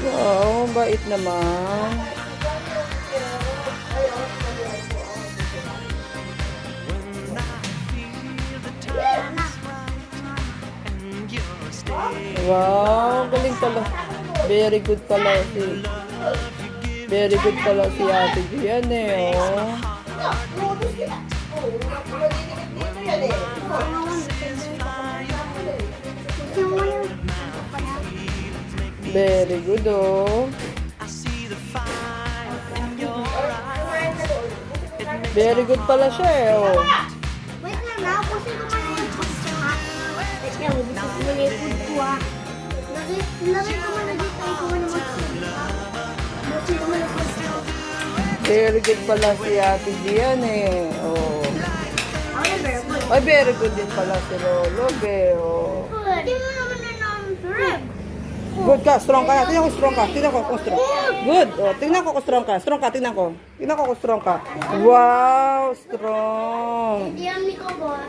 Wow, bait naman. Wow, galing pala. Very good pala si Ate Gian eh, oh. Very good, oh. Very good pala siya eh, oh. Wait lang na, kasi kumain yung food ko ha. Wait lang, gusto ko yung food ko ha. Lagay ko muna dito, ay ko muna mag-food ha. Busin ko muna food ko. Very good pala si Ate Gian eh, oh. Ay, very good din pala si Lolo, be, oh. Hindi mo naman na shrimp. Good ka, strong ka. Tingnan ko strong ka. Tingnan ko kung strong. Good. Oh, tingnan ko kung strong ka. Strong ka, tingnan ko. Tingnan ko kung strong ka. Wow, strong. Yummy ko ba?